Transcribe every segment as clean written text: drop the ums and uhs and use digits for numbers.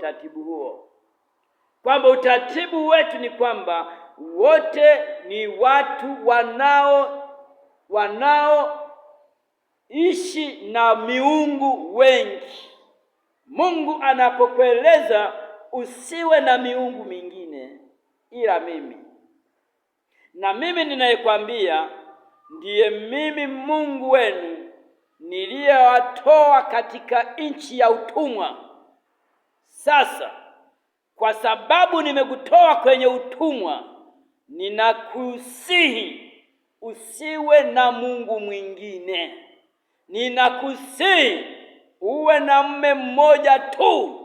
utaratibu huo, kwamba utaratibu wetu ni kwamba wote ni watu wanaoishi na miungu wengi. Mungu anapokueleza usiwe na miungu mingine ila mimi, na mimi ninayekwambia ndiye mimi Mungu wenu niliyewatoa katika nchi ya utumwa. Sasa kwa sababu nimekutoa kwenye utumwa, ninakusihi usiwe na mungu mwingine. Ninakusihi uwe na mume mmoja tu.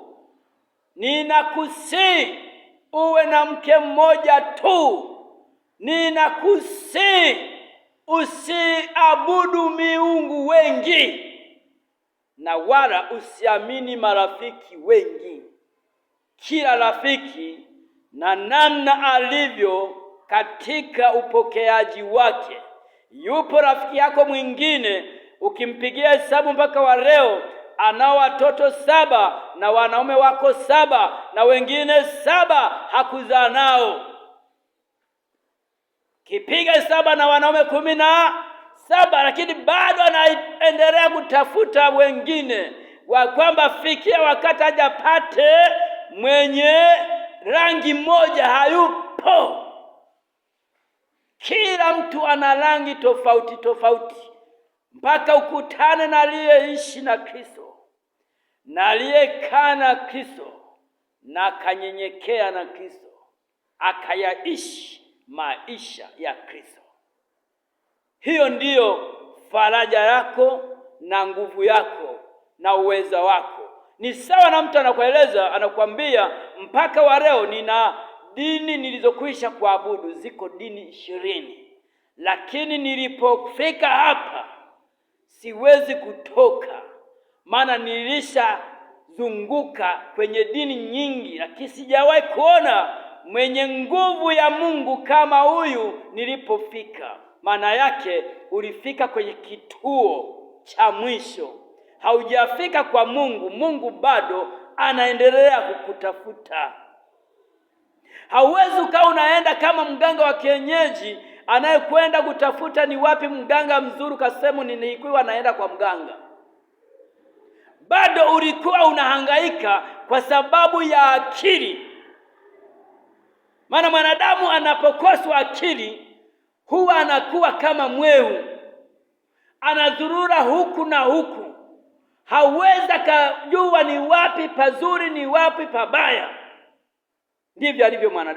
Ninakusihi uwe na mke mmoja tu. Ninakusihi usiabudu miungu wengi, na wala usiamini marafiki wengi. Kila rafiki na namna alivyo katika upokeaji wake. Yupo rafiki yako mwingine ukimpigia hesabu mpaka wa leo anao watoto 7 na wanaume wako 7 na wengine 7 hakuzaa nao. Kipiga 7 na wanaume 17, lakini bado anaendelea kutafuta wengine, wa kwamba fikia wakati hajapate mwenye rangi moja. Hayupo. Kila mtu ana rangi tofauti tofauti, mpaka ukutane na aliyeishi na Kristo na aliyekaa na Kristo na akanyenyekea na Kristo, akayaishi maisha ya Kristo. Hiyo ndiyo faraja yako na nguvu yako na uweza wako. Ni sawa na mtu anakueleza, anakuambia mpaka wa leo nina dini nilizokwisha kuabudu, ziko dini 20, lakini nilipofika hapa siwezi kutoka, maana nilishazunguka kwenye dini nyingi, lakini sijawahi kuona mwenye nguvu ya Mungu kama huyu nilipofika. Maana yake ulifika kwenye kituo cha mwisho, haujafika kwa Mungu. Mungu bado anaendelea kukutafuta. Hauwezi ukawa unaenda kama mganga wa kienyeji anayekwenda kutafuta ni wapi mganga mzuri, kasema nilikuwa naenda kwa mganga. Bado ulikuwa unahangaika kwa sababu ya akili. Maana mwanadamu anapokoswa akili huwa anakuwa kama mwehu, anazurura huku na huku, hawezi kujua ni wapi pazuri ni wapi pabaya. Ndivyo alivyo mwanadamu.